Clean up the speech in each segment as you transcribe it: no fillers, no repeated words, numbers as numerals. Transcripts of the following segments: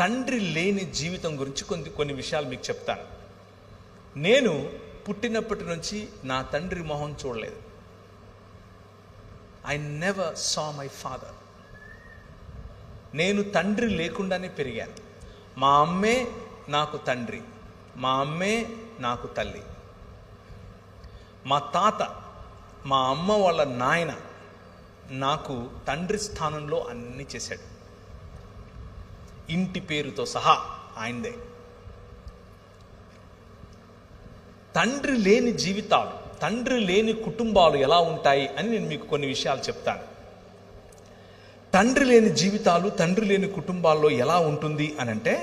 తండ్రి లేని జీవితం గురించి కొన్ని విషయాలు మీకు చెప్తాను. నేను పుట్టినప్పటి నుంచి నా తండ్రి మొహం చూడలేదు. I never saw my father. నేను తండ్రి లేకుండానే పెరిగాను. మా అమ్మే నాకు తండ్రి, మా అమ్మే నాకు తల్లి. మా తాత, మా అమ్మ వాళ్ళ నాయన నాకు తండ్రి స్థానంలో అన్నీ చేశాడు. ఇంటి పేరుతో సహా ఆయనదే. తండ్రి లేని జీవితాలు, తండ్రి లేని కుటుంబాలు ఎలా ఉంటాయి అని నేను మీకు కొన్ని విషయాలు చెప్తాను. తండ్రి లేని జీవితాలు, తండ్రి లేని కుటుంబాల్లో ఎలా ఉంటుంది అని అంటే,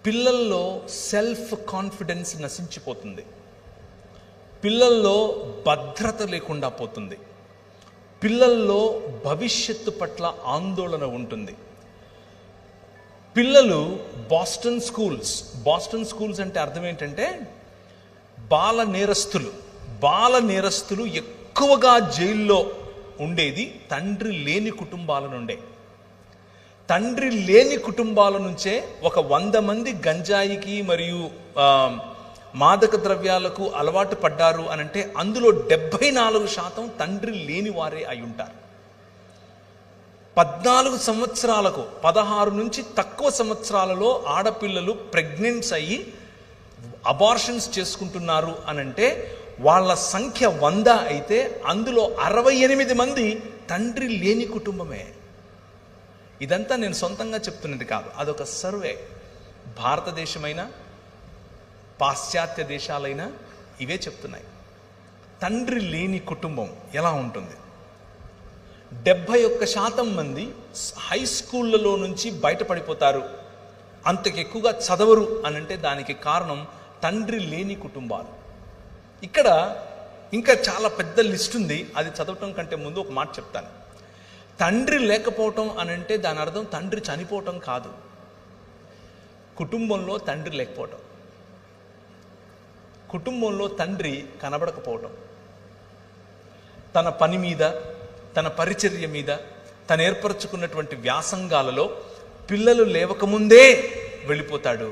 పిల్లల్లో సెల్ఫ్ కాన్ఫిడెన్స్ నశించిపోతుంది. పిల్లల్లో భద్రత లేకుండా పోతుంది. పిల్లల్లో భవిష్యత్తు పట్ల ఆందోళన ఉంటుంది. పిల్లలు బాస్టన్ స్కూల్స్ అంటే అర్థం ఏంటంటే బాల నేరస్తులు ఎక్కువగా జైల్లో ఉండేది తండ్రి లేని కుటుంబాల నుండే. తండ్రి లేని కుటుంబాల నుంచే ఒక 100 మంది గంజాయికి మరియు మాదక ద్రవ్యాలకు అలవాటు పడ్డారు అనంటే అందులో 74% తండ్రి లేని వారే అయి ఉంటారు. 14 సంవత్సరాలకు 16 నుంచి తక్కువ సంవత్సరాలలో ఆడపిల్లలు ప్రెగ్నెంట్స్ అయ్యి అబార్షన్స్ చేసుకుంటున్నారు అనంటే వాళ్ళ సంఖ్య 100 అయితే అందులో 68 మంది తండ్రి లేని కుటుంబమే. ఇదంతా నేను సొంతంగా చెప్తున్నది కాదు, అదొక సర్వే. భారతదేశమైనా పాశ్చాత్య దేశాలైనా ఇవే చెప్తున్నాయి. తండ్రి లేని కుటుంబం ఎలా ఉంటుంది? 71% మంది హై స్కూళ్ళలో నుంచి బయటపడిపోతారు, అంతకెక్కువగా చదవరు అనంటే దానికి కారణం తండ్రి లేని కుటుంబాలు. ఇక్కడ ఇంకా చాలా పెద్ద లిస్ట్ ఉంది, అది చదవటం కంటే ముందు ఒక మాట చెప్తాను. తండ్రి లేకపోవటం అనంటే దాని అర్థం తండ్రి చనిపోవటం కాదు. కుటుంబంలో తండ్రి లేకపోవటం, కుటుంబంలో తండ్రి కనబడకపోవటం, తన పని మీద, తన పరిచర్య మీద, తను ఏర్పరచుకున్నటువంటి వ్యాసంగాలలో పిల్లలు లేవకముందే వెళ్ళిపోతాడు.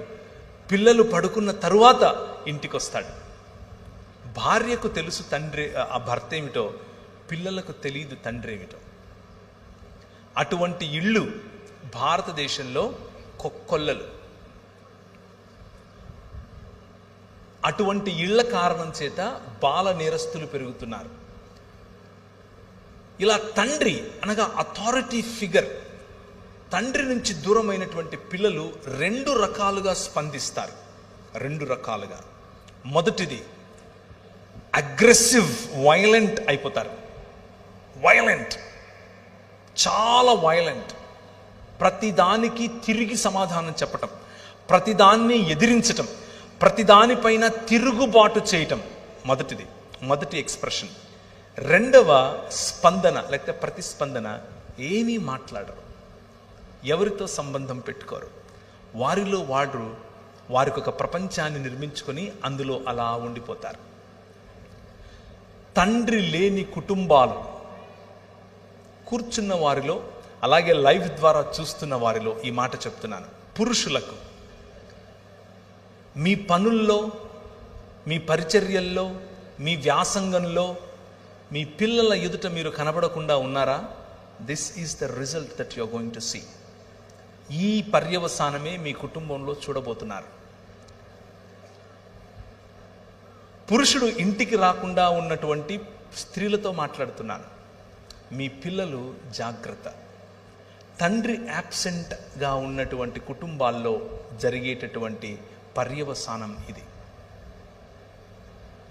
పిల్లలు పడుకున్న తరువాత ఇంటికి వస్తాడు. భార్యకు తెలుసు తండ్రి ఆ భర్త ఏమిటో, పిల్లలకు తెలియదు తండ్రి ఏమిటో. అటువంటి ఇళ్ళు భారతదేశంలో కొల్లలు. అటువంటి ఇళ్ల కారణం చేత బాల నేరస్తులు పెరుగుతున్నారు. ఇలా తండ్రి అనగా అథారిటీ ఫిగర్, తండ్రి నుంచి దూరమైనటువంటి పిల్లలు 2 రకాలుగా స్పందిస్తారు. 2 రకాలుగా. మొదటిది అగ్రెసివ్, వైలెంట్ అయిపోతారు. చాలా వైలెంట్. ప్రతిదానికి తిరిగి సమాధానం చెప్పటం, ప్రతిదాన్ని ఎదిరించటం, ప్రతిదానిపైన తిరుగుబాటు చేయటం మొదటి ఎక్స్ప్రెషన్. రెండవ స్పందన లేకపోతే ప్రతిస్పందన, ఏమీ మాట్లాడరు, ఎవరితో సంబంధం పెట్టుకోరు. వారిలో వారికి ఒక ప్రపంచాన్ని నిర్మించుకొని అందులో అలా ఉండిపోతారు. తండ్రి లేని కుటుంబాలు కూర్చున్న వారిలో, అలాగే లైవ్ ద్వారా చూస్తున్న వారిలో ఈ మాట చెప్తున్నాను. పురుషులకు మీ పనుల్లో, మీ పరిచర్యల్లో, మీ వ్యాసంగంలో మీ పిల్లల ఎదుట మీరు కనబడకుండా ఉన్నారా? This is the result that you are going to see. ఈ పర్యవసానమే మీ కుటుంబంలో చూడబోతున్నారు. పురుషుడు ఇంటికి రాకుండా ఉన్నటువంటి స్త్రీలతో మాట్లాడుతున్నాను. మీ పిల్లలు జాగ్రత్త. తండ్రి యాబ్సెంట్గా ఉన్నటువంటి కుటుంబాల్లో జరిగేటటువంటి పర్యవసానం ఇది.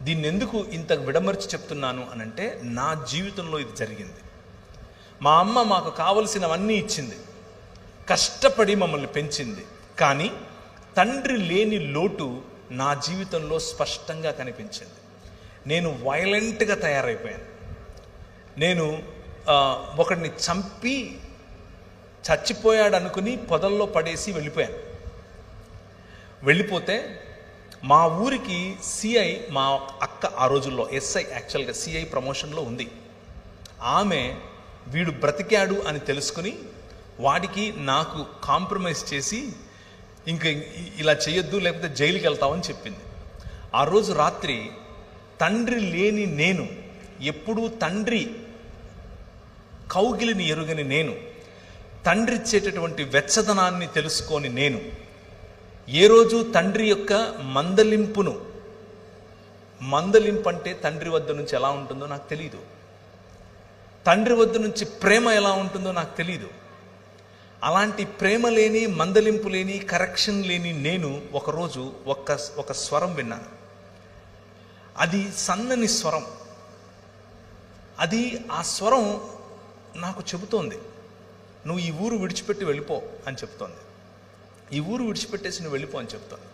దీన్ని ఎందుకు ఇంత విడమర్చి చెప్తున్నాను అనంటే, నా జీవితంలో ఇది జరిగింది. మా అమ్మ మాకు కావలసినవన్నీ ఇచ్చింది, కష్టపడి మమ్మల్ని పెంచింది. కానీ తండ్రి లేని లోటు నా జీవితంలో స్పష్టంగా కనిపించింది. నేను వైలెంట్గా తయారైపోయాను. నేను ఒకడిని చంపి చచ్చిపోయాడు అనుకుని పొదల్లో పడేసి వెళ్ళిపోతే మా ఊరికి సిఐ, మా అక్క ఆ రోజుల్లో ఎస్ఐ, యాక్చువల్గా సిఐ ప్రమోషన్లో ఉంది. ఆమె వీడు బ్రతికాడు అని తెలుసుకుని వాడికి నాకు కాంప్రమైజ్ చేసి ఇంక ఇలా చేయొద్దు లేకపోతే జైలుకి వెళ్తామని చెప్పింది. ఆ రోజు రాత్రి తండ్రి లేని నేను, ఎప్పుడూ తండ్రి కౌగిలిని ఎరుగని నేను, తండ్రి ఇచ్చేటటువంటి వెచ్చదనాన్ని తెలుసుకొని నేను ఏ రోజు తండ్రి యొక్క మందలింపు అంటే తండ్రి వద్ద నుంచి ఎలా ఉంటుందో నాకు తెలియదు, తండ్రి వద్ద నుంచి ప్రేమ ఎలా ఉంటుందో నాకు తెలియదు. అలాంటి ప్రేమ లేని, మందలింపు లేని, కరెక్షన్ లేని నేను ఒకరోజు ఒక స్వరం విన్నాను. అది సన్నని స్వరం. ఆ స్వరం నాకు చెబుతోంది, నువ్వు ఈ ఊరు విడిచిపెట్టి వెళ్ళిపో అని చెప్తోంది. ఈ ఊరు విడిచిపెట్టేసి నువ్వు వెళ్ళిపో అని చెప్తోంది.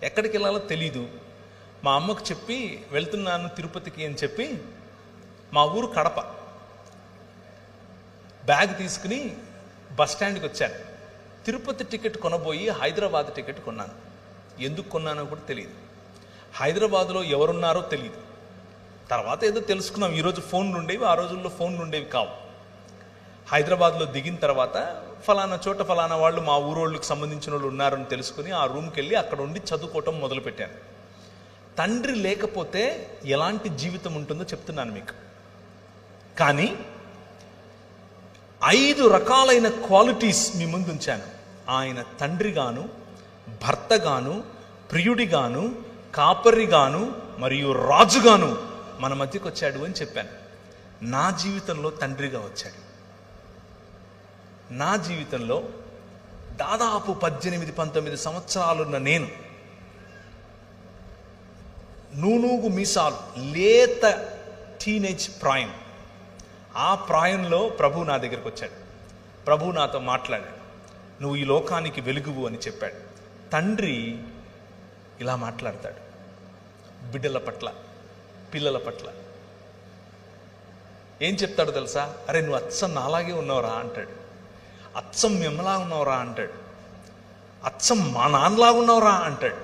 ఎక్కడికి వెళ్ళాలో తెలీదు. మా అమ్మకు చెప్పి వెళ్తున్నాను తిరుపతికి అని చెప్పి, మా ఊరు కడప, బ్యాగ్ తీసుకుని బస్ స్టాండ్కి వచ్చాను. తిరుపతి టికెట్ కొనబోయి హైదరాబాద్ టికెట్ కొన్నాను. ఎందుకు కొన్నానో కూడా తెలియదు. హైదరాబాద్లో ఎవరున్నారో తెలియదు. తర్వాత ఏదో తెలుసుకున్నాం. ఈరోజు ఫోన్లు ఉండేవి, ఆ రోజుల్లో ఫోన్లు ఉండేవి కావు. హైదరాబాద్లో దిగిన తర్వాత ఫలానా చోట ఫలానా వాళ్ళు మా ఊరోళ్ళకి సంబంధించిన వాళ్ళు ఉన్నారని తెలుసుకుని ఆ రూమ్కి వెళ్ళి అక్కడ ఉండి చదువుకోవటం మొదలుపెట్టాను. తండ్రి లేకపోతే ఎలాంటి జీవితం ఉంటుందో చెప్తున్నాను మీకు. కానీ 5 రకాలైన క్వాలిటీస్ మీ ముందు ఉంచాను. ఆయన తండ్రిగాను, భర్తగాను, ప్రియుడిగాను, కాపరిగాను మరియు రాజుగాను మన మధ్యకు వచ్చాడు అని చెప్పాను. నా జీవితంలో తండ్రిగా వచ్చాడు. నా జీవితంలో దాదాపు 18-19 సంవత్సరాలున్న నేను, నూనూగు మీసాలు, లేత టీనేజ్ ప్రాయం, ఆ ప్రాయంలో ప్రభు నా దగ్గరికి వచ్చాడు. ప్రభు నాతో మాట్లాడాడు. నువ్వు ఈ లోకానికి వెలుగువు అని చెప్పాడు. తండ్రి ఇలా మాట్లాడతాడు బిడ్డల పట్ల, పిల్లల పట్ల. ఏం చెప్తాడో తెలుసా? అరే నువ్వు అచ్చం నాలాగే ఉన్నావురా అంటాడు. అచ్చం మిమ్మలా ఉన్నావురా అంటాడు. అచ్చం మా నాన్నలాగా ఉన్నావురా అంటాడు.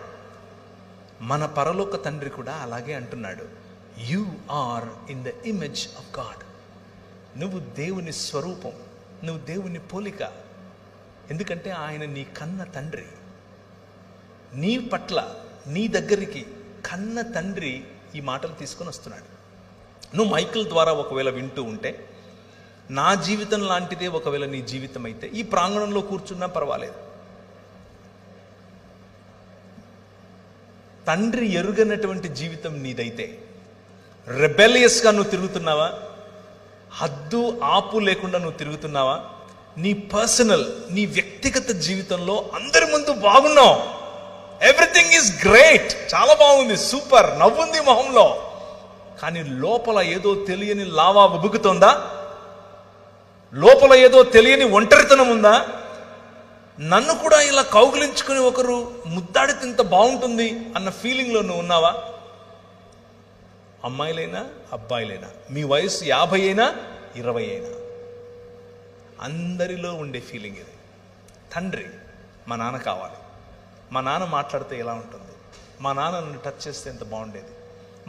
మన పరలోక తండ్రి కూడా అలాగే అంటున్నాడు. You are in the image of God. నువ్వు దేవుని స్వరూపం, నువ్వు దేవుని పోలిక. ఎందుకంటే ఆయన నీ కన్న తండ్రి. నీ పట్ల, నీ దగ్గరికి కన్న తండ్రి ఈ మాటలు తీసుకొని వస్తున్నాడు. నువ్వు మైకిల్ ద్వారా ఒకవేళ వింటూ ఉంటే, నా జీవితం లాంటిదే ఒకవేళ నీ జీవితం అయితే, ఈ ప్రాంగణంలో కూర్చున్నా పర్వాలేదు. తండ్రి ఎరుగనటువంటి జీవితం నీదైతే, రెబెలియస్గా నువ్వు తిరుగుతున్నావా? హద్దు ఆపు లేకుండా నువ్వు తిరుగుతున్నావా? నీ పర్సనల్, నీ వ్యక్తిగత జీవితంలో అందరి ముందు బాగున్నావు, ఎవ్రీథింగ్ ఈజ్ గ్రేట్, చాలా బాగుంది, సూపర్, నవ్వుంది మొహంలో. కానీ లోపల ఏదో తెలియని లావా ఉబుకుతోందా? లోపల ఏదో తెలియని ఒంటరితనం ఉందా? నన్ను కూడా ఇలా కౌగిలించుకుని ఒకరు ముద్దాడితే ఇంత బాగుంటుంది అన్న ఫీలింగ్లో నువ్వు ఉన్నావా? అమ్మాయిలైనా అబ్బాయిలైనా, మీ వయసు 50 అయినా 20 అయినా, అందరిలో ఉండే ఫీలింగ్ ఇది. తండ్రి, మా నాన్న కావాలి. మా నాన్న మాట్లాడితే ఎలా ఉంటుంది? మా నాన్న నన్ను టచ్ చేస్తే ఎంత బాగుండేది?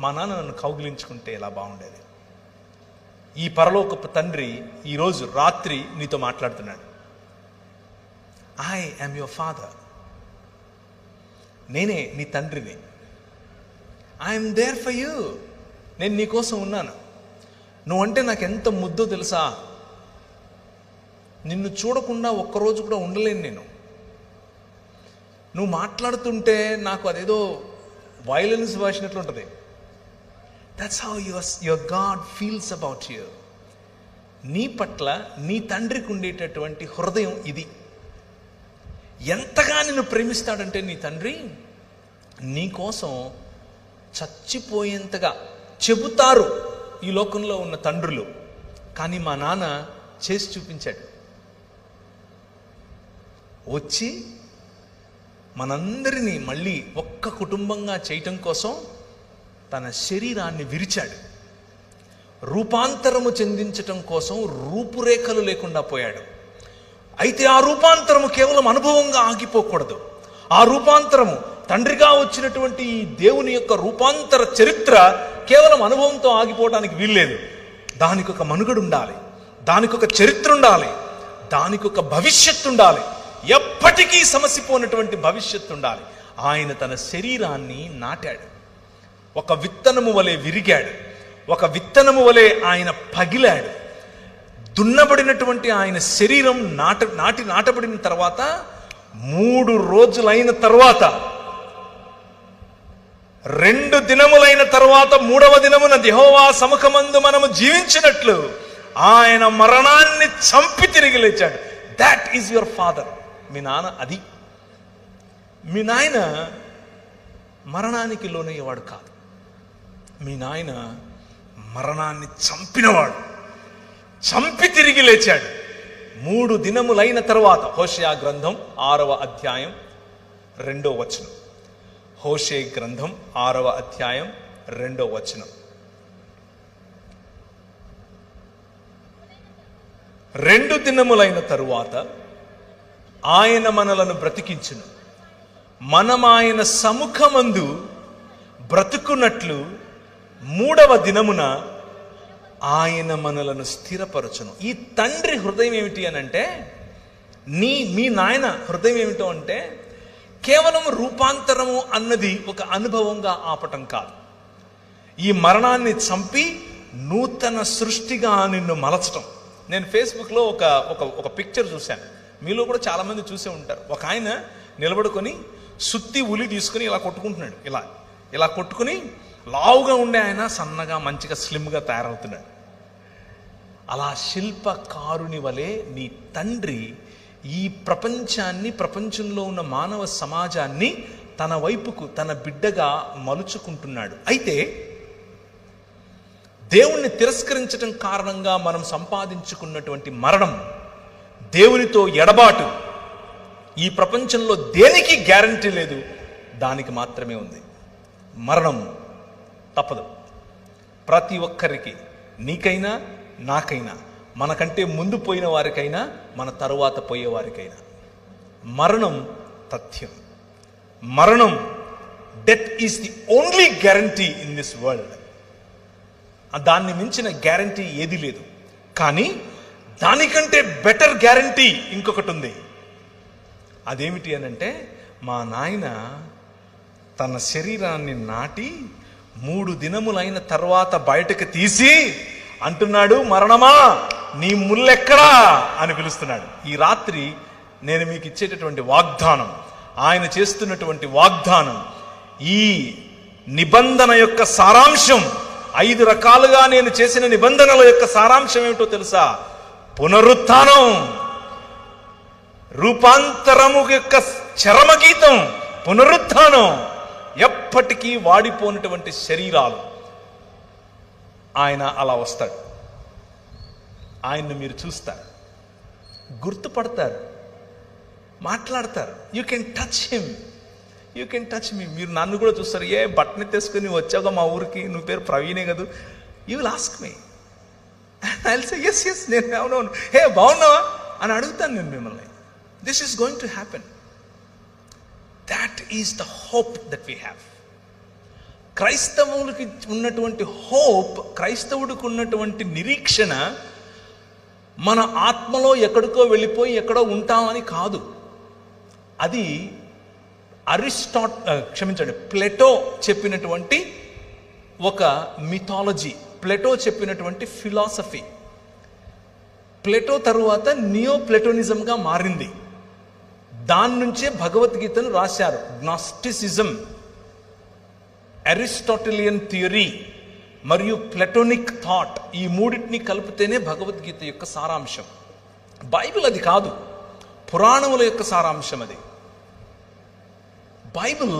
మా నాన్న నన్ను కౌగిలించుకుంటే ఎలా బాగుండేది? ఈ పరలోకపు తండ్రి ఈరోజు రాత్రి నీతో మాట్లాడుతున్నాడు. I am your father. నేనే నీ తండ్రిని. I'm there for you. నేను నీకోసం ఉన్నాను. నువ్వంటే నాకు ఎంత ముద్దో తెలుసా? నిన్ను చూడకుండా ఒక్కరోజు కూడా ఉండలేను నేను. నువ్వు మాట్లాడుతుంటే నాకు అదేదో వైలెన్స్ వాసినట్లు ఉంటుంది. That's how your God feels about you. నీ పట్ల నీ తండ్రికి ఉండేటటువంటి హృదయం ఇది. ఎంతగా నిన్ను ప్రేమిస్తాడంటే నీ తండ్రి, నీ కోసం చచ్చిపోయేంతగా చెబుతారు ఈ లోకంలో ఉన్న తండ్రులు. కానీ మా నాన్న చేసి చూపించాడు. వచ్చి మనందరినీ మళ్ళీ ఒక్క కుటుంబంగా చేయటం కోసం తన శరీరాన్ని విరిచాడు. రూపాంతరము చెందించటం కోసం రూపురేఖలు లేకుండా పోయాడు. అయితే ఆ రూపాంతరము కేవలం అనుభవంగా ఆగిపోకూడదు. ఆ రూపాంతరము, తండ్రిగా వచ్చినటువంటి ఈ దేవుని యొక్క రూపాంతర చరిత్ర కేవలం అనుభవంతో ఆగిపోవడానికి వీల్లేదు. దానికి ఒక మనుగడు ఉండాలి. దానికి ఒక చరిత్ర ఉండాలి, దానికి ఒక భవిష్యత్తు ఉండాలి, ఎప్పటికీ సమసిపోయినటువంటి భవిష్యత్తు ఉండాలి. ఆయన తన శరీరాన్ని నాటాడు, ఒక విత్తనము వలె విరిగాడు, ఒక విత్తనము వలె ఆయన పగిలాడు. దున్నబడినటువంటి ఆయన శరీరం నాటబడిన తర్వాత 3 రోజులైన తర్వాత, 2 దినములైన తర్వాత 3వ దినమున యెహోవా సముఖమందు మనము జీవించినట్లు ఆయన మరణాన్ని చంపి తిరిగి లేచాడు. That is your father. మీ నాన్న అది. మీ నాయన మరణానికి లోనయ్యేవాడు కాదు, మీ నాయన మరణాన్ని చంపినవాడు, చంపి తిరిగి లేచాడు 3 దినములైన తర్వాత. హోషేయ గ్రంథం 6వ అధ్యాయం 2వ వచనం. హోషేయ గ్రంథం 6వ అధ్యాయం 2వ వచనం. 2 దినములైన తరువాత ఆయన మనలను బ్రతికించును, మనం ఆయన సముఖమందు బ్రతుకున్నట్లు 3వ దినమున ఆయన మనలను స్థిరపరచును. ఈ తండ్రి హృదయం ఏమిటి అని అంటే, మీ నాయన హృదయం ఏమిటో అంటే, కేవలం రూపాంతరము అన్నది ఒక అనుభవంగా ఆపటం కాదు, ఈ మరణాన్ని చంపి నూతన సృష్టిగా నిన్ను మలచటం. నేను ఫేస్బుక్లో ఒక పిక్చర్ చూశాను, మీలో కూడా చాలామంది చూసే ఉంటారు. ఒక ఆయన నిలబడుకొని సుత్తి ఉలి తీసుకుని ఇలా కొట్టుకుంటున్నాడు, ఇలా కొట్టుకుని లావుగా ఉండే ఆయన సన్నగా మంచిగా స్లిమ్గా తయారవుతున్నాడు. అలా శిల్పకారుని వలె నీ తండ్రి ఈ ప్రపంచాన్ని, ప్రపంచంలో ఉన్న మానవ సమాజాన్ని తన వైపుకు, తన బిడ్డగా మలుచుకుంటున్నాడు. అయితే దేవుణ్ణి తిరస్కరించడం కారణంగా మనం సంపాదించుకున్నటువంటి మరణం, దేవునితో ఎడబాటు, ఈ ప్రపంచంలో దేనికి గ్యారంటీ లేదు, దానికి మాత్రమే ఉంది. మరణం తప్పదు ప్రతి ఒక్కరికి, నీకైనా నాకైనా, మనకంటే ముందు పోయిన వారికైనా మన తరువాత పోయేవారికైనా. మరణం తథ్యం. మరణం, death is the only guarantee in this world. దాన్ని మించిన గ్యారంటీ ఏది లేదు. కానీ దానికంటే బెటర్ గ్యారంటీ ఇంకొకటి ఉంది. అదేమిటి అనంటే, మా నాయన తన శరీరాన్ని నాటి 3 దినములైన తర్వాత బయటకు తీసి అంటున్నాడు, మరణమా నీ ముల్లెక్కడా అని పిలుస్తున్నాడు. ఈ రాత్రి నేను మీకు ఇచ్చేటటువంటి వాగ్దానం, ఆయన చేస్తున్నటువంటి వాగ్దానం, ఈ నిబంధన యొక్క సారాంశం, 5 రకాలుగా నేను చేసిన నిబంధనల యొక్క సారాంశం ఏమిటో తెలుసా? పునరుత్థానం, రూపాంతరము యొక్క చరమగీతం పునరుత్థానం. ఎప్పటికీ వాడిపోయినటువంటి శరీరాలు. ఆయన అలా వస్తాడు, ఆయన్ని మీరు చూస్తారు, గుర్తుపడతారు, మాట్లాడతారు. You can touch him, you can touch me. మీరు నన్ను కూడా చూస్తారు, ఏ బట్టని తీసుకుని వచ్చావుగా మా ఊరికి, నువ్వు పేరు ప్రవీణే కదా, you will ask me, I will say yes yes, నేను అవునవును, హే బాగున్నావా అని అడుగుతాను నేను మిమ్మల్ని. This is going to happen. That is the hope that we have. క్రైస్తవులకి ఉన్నటువంటి హోప్, క్రైస్తవుడికి ఉన్నటువంటి నిరీక్షణ, మన ఆత్మలో ఎక్కడికో వెళ్ళిపోయి ఎక్కడో ఉంటామని కాదు. అది ప్లేటో చెప్పినటువంటి ఒక మిథాలజీ, ప్లేటో చెప్పినటువంటి ఫిలాసఫీ. ప్లేటో తరువాత నియో ప్లేటోనిజంగా మారింది. దాని నుంచే భగవద్గీతను రాశారు. గ్నాస్టిసిజం, అరిస్టాటిలియన్ థియరీ మరియు ప్లెటోనిక్ థాట్, ఈ మూడింటిని కలిపితేనే భగవద్గీత యొక్క సారాంశం. బైబిల్ అది కాదు, పురాణముల యొక్క సారాంశం అది. బైబిల్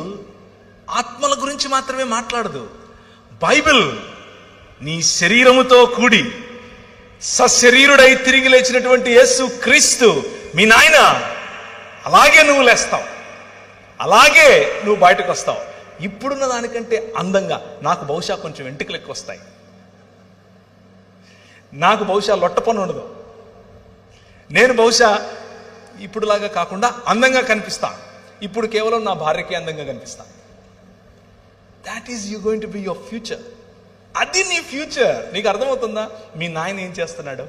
ఆత్మల గురించి మాత్రమే మాట్లాడదు. బైబిల్ నీ శరీరముతో కూడి సశరీరుడై తిరిగి లేచినటువంటి యేసు క్రీస్తు మీ నాయన, అలాగే నువ్వు లేస్తావు, అలాగే నువ్వు బయటకు వస్తావు. ఇప్పుడున్న దానికంటే అందంగా. నాకు బహుశా కొంచెం వెంట్రుకలు ఎక్కువ వస్తాయి, నాకు బహుశా లొట్ట పని ఉండదు, నేను బహుశా ఇప్పుడులాగా కాకుండా అందంగా కనిపిస్తాను. ఇప్పుడు కేవలం నా భార్యకి అందంగా కనిపిస్తాను. That is you going to be your future. అది నీ ఫ్యూచర్. నీకు అర్థమవుతుందా? మీ నాయన ఏం చేస్తున్నాడు?